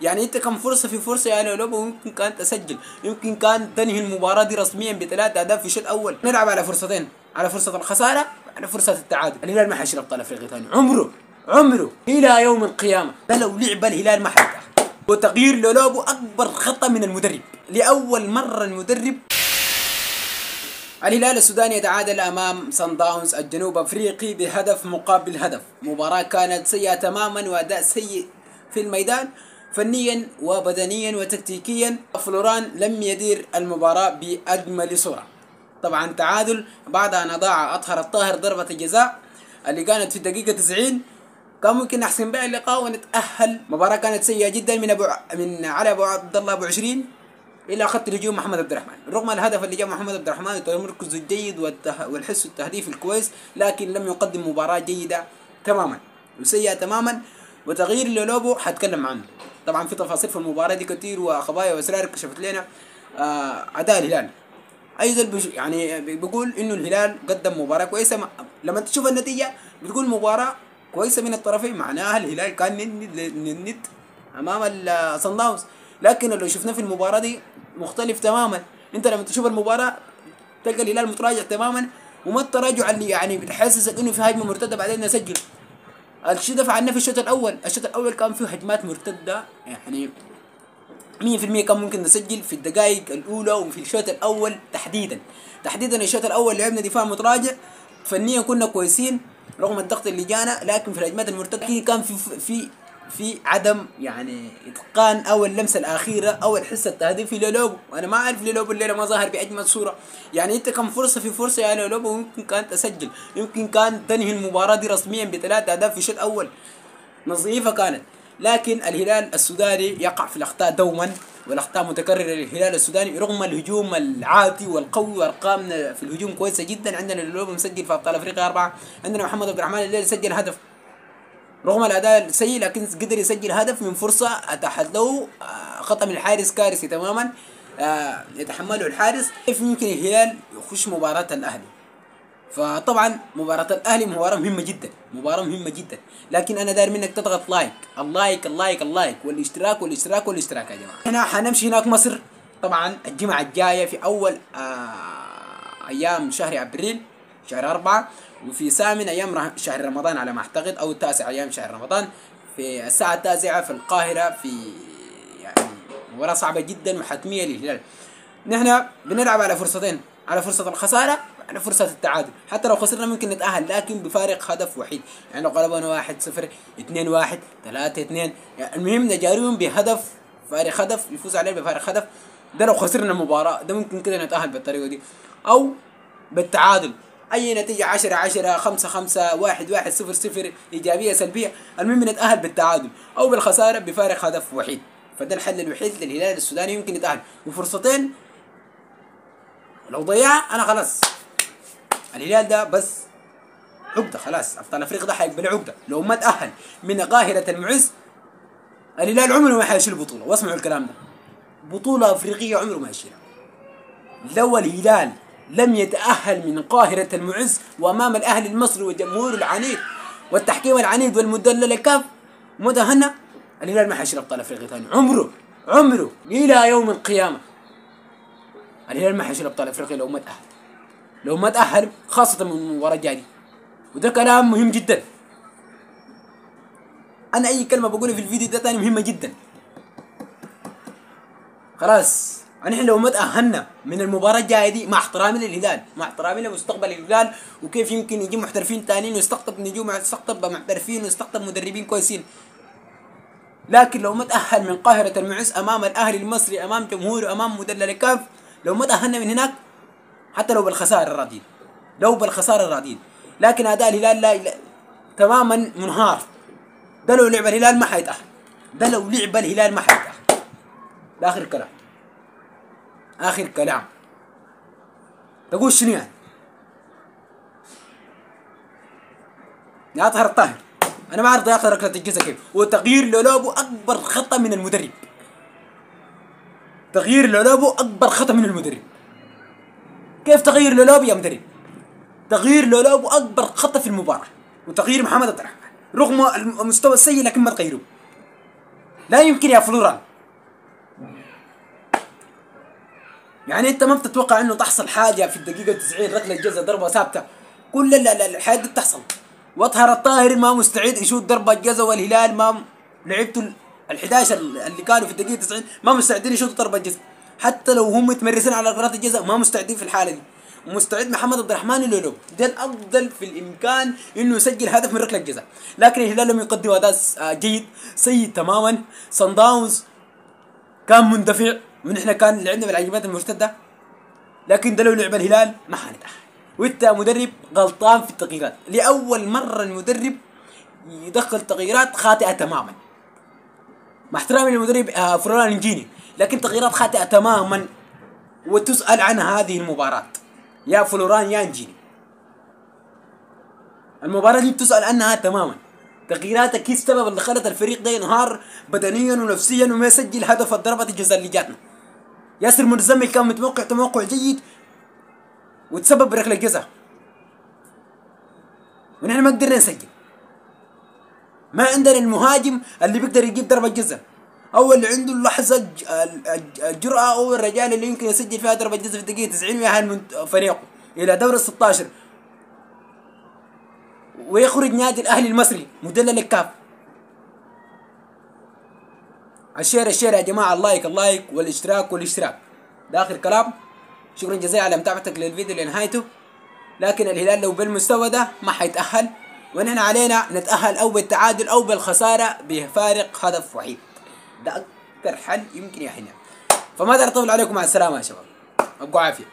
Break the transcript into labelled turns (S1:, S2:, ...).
S1: يعني انت كم فرصه في فرصه يا لولوبا، ويمكن كانت تسجل، يمكن كان تنهي المباراه دي رسميا بثلاثة اهداف في الشوط الاول. نلعب على فرصتين، على فرصه الخساره وعلى فرصه التعادل. الهلال ما حيشيل ابطال افريقيا ثاني عمره الى يوم القيامه. ده لو لعب الهلال ما حيرتاح. وتغيير لولوبو اكبر خطا من المدرب. لاول مره المدرب. الهلال السوداني يتعادل امام صن داونز الجنوب افريقي بهدف مقابل هدف. مباراه كانت سيئه تماما واداء سيء في الميدان فنيا وبدنيا وتكتيكيا. فلوران لم يدير المباراه باجمل صوره. طبعا تعادل بعد ان اضاع اطهر الطاهر ضربه الجزاء اللي كانت في الدقيقه 90. كان ممكن نحسم بها اللقاء ونتاهل. مباراه كانت سيئه جدا من علي ابو عبد الله ابو 20 الى خط الهجوم محمد عبد الرحمن. رغم الهدف اللي جاء محمد عبد الرحمن والتمركز الجيد والحس التهديفي الكويس، لكن لم يقدم مباراه جيده تماما وسيئه تماما. وتغيير لولوبو حتكلم عنه. طبعا في تفاصيل في المباراه دي كثير وخبايا واسرار كشفت لنا اداء الهلال. اي زول يعني بيقول انه الهلال قدم مباراه كويسه. لما تشوف النتيجه بتقول مباراه كويسه من الطرفين، معناها الهلال كان ند امام الصن داونز. لكن لو شفنا في المباراه دي مختلف تماما. انت لما تشوف المباراه تلقى الهلال متراجع تماما، وما التراجع اللي يعني بتحسسك انه في هجمه مرتده بعدين نسجل. الشيء دفع عنا في الشوط الاول كان فيه هجمات مرتده يعني 100% كان ممكن نسجل في الدقائق الاولى وفي الشوط الاول تحديدا الشوط الاول لعبنا دفاع متراجع. فنيا كنا كويسين رغم الضغط اللي جانا، لكن في الهجمات المرتده كان في عدم يعني اتقان او اللمسه الاخيره او الحس التهديفي للوبو. وانا ما اعرف للوبو الليله ما ظاهر باجمل صوره. يعني انت كم فرصه في فرصه يا لولوبو، ويمكن كانت تسجل، يمكن كان تنهي المباراه دي رسميا بثلاثة اهداف في الشوط الاول. نظيفه كانت. لكن الهلال السوداني يقع في الاخطاء دوما، والاخطاء متكرره للهلال السوداني رغم الهجوم العاتي والقوي. وارقامنا في الهجوم كويسه جدا. عندنا لولوبو مسجل في ابطال افريقيا 4، عندنا محمد عبد الرحمن الليله سجل هدف رغم الاداء السيء، لكن قدر يسجل هدف من فرصه اتاحت له. خطا من الحارس كارثي تماما يتحمله الحارس. كيف يمكن الهلال يخش مباراه الاهلي؟ فطبعا مباراة الاهلي مباراة مهمة جدا. لكن انا داير منك تضغط لايك والاشتراك يا جماعة. هنا حنمشي هناك مصر طبعا الجمعة الجاية في اول ايام شهر ابريل شهر 4، وفي ثامن ايام شهر رمضان على ما اعتقد، او التاسع ايام شهر رمضان في الساعة 9 في القاهرة. في يعني مباراة صعبة جدا وحتمية للهلال. نحن بنلعب على فرصتين، على فرصة الخسارة وعلى فرصة التعادل. حتى لو خسرنا ممكن نتأهل، لكن بفارق هدف وحيد. يعني لو غلبنا 1-0 2-1 3-2، يعني المهم نجاريهم بهدف، فارق هدف يفوز عليه بفارق هدف. ده لو خسرنا المباراة ده ممكن كده نتأهل بالطريقة دي، أو بالتعادل. أي نتيجة 10-10 5-5 1-1 0-0 إيجابية سلبية، المهم نتأهل بالتعادل أو بالخسارة بفارق هدف وحيد. فده الحل الوحيد للهلال السوداني يمكن يتأهل. وفرصتين لو ضيعها انا خلاص الهلال ده بس عقده. خلاص ابطال افريقيا ده حيقبل عقده. لو ما تاهل من قاهره المعز الهلال عمره ما حيشيل بطوله. واسمعوا الكلام ده، بطوله افريقيه عمره ما يشيلها. لو الهلال لم يتاهل من قاهره المعز وامام الاهلي المصري والجمهور العنيد والتحكيم العنيد والمدلل الكاف متهنى، الهلال ما حيشيل ابطال افريقيا ثاني عمره الى يوم القيامه. الهلال ما حيشيل ابطال افريقيا لو ما تاهل خاصه من المباراه الجايه. وده كلام مهم جدا. انا اي كلمه بقولها في الفيديو ده تاني مهمه جدا. خلاص نحن لو ما تاهلنا من المباراه الجايه دي، مع احترامي للهلال، مع احترامي لمستقبل الهلال وكيف يمكن يجي محترفين ثانيين ويستقطب نجوم، يستقطب محترفين ويستقطب مدربين كويسين، لكن لو ما تاهل من قاهره المعز امام الاهلي المصري امام جمهوره امام مدلل الكاف، لو ما تاهلنا من هناك حتى لو بالخساره راضين، لكن اداء الهلال لا تماما منهار. ده لو لعب الهلال ما حيتاهل. ده اخر كلام. تقول شنو يعني؟ يا اطهر الطاهر انا ما اعرف يا اطهر ركله الجزاء كيف. وتغيير لولوبو اكبر خطا من المدرب. كيف تغيير لولوبو يا مدرب؟ تغيير لولوبو اكبر خطا في المباراه. وتغيير محمد عبد الرحمن رغم المستوى السيء لكن ما تغيروه. لا يمكن يا فلوران. يعني انت ما بتتوقع انه تحصل حاجه في الدقيقه 90 ركله جزاء ضربه ثابته؟ كل الحياه دي بتحصل. واطهر الطاهر ما مستعد يشوت ضربه جزاء، والهلال ما لعبتوا ال 11 اللي كانوا في الدقيقه 90 ما مستعدين يشوتوا ضربه جزاء، حتى لو هم متمرسين على ركلات الجزاء ما مستعدين في الحاله دي. مستعد محمد عبد الرحمن اللولو ده الافضل في الامكان انه يسجل هدف من ركله جزاء، لكن الهلال لم يقدم اداء جيد، سيء تماما. صن داونز كان مندفع، ونحن كان لعبنا بالعجمات المرتده، لكن ده لو لعب الهلال ما حنتأهل. وانت مدرب غلطان في التغييرات، لاول مره المدرب يدخل تغييرات خاطئه تماما. مع احترامي للمدرب فرولان انجيني، لكن تغييرات خاطئه تماما، وتسأل عن هذه المباراة يا فلوران يا انجيني. المباراة دي تسأل عنها تماما. تغييراتك هي السبب اللي خلت الفريق ده ينهار بدنيا ونفسيا وما يسجل هدف ضربة الجزاء اللي جاتنا. ياسر متزمل كان متوقع توقع جيد وتسبب بركلة جزاء، ونحن ما قدرنا نسجل. ما عندنا المهاجم اللي بيقدر يجيب ضربة جزاء، او اللي عنده اللحظة الجرأة، او الرجال اللي يمكن يسجل فيها ضربة جزاء في الدقيقة 90 ويأهل فريقه الى دور ال 16 ويخرج نادي الاهلي المصري مدلل الكاف. الشير يا جماعة، اللايك والاشتراك. ده اخر كلام. شكرا جزيلا على متابعتك للفيديو لنهايته. لكن الهلال لو بالمستوى ده ما حيتأهل، ونحن علينا نتأهل او بالتعادل او بالخسارة بفارق هدف وحيد. ده اكثر حل يمكن يحلنا. فما اقدر اطول عليكم، مع السلامة يا شباب، ابقوا عافية.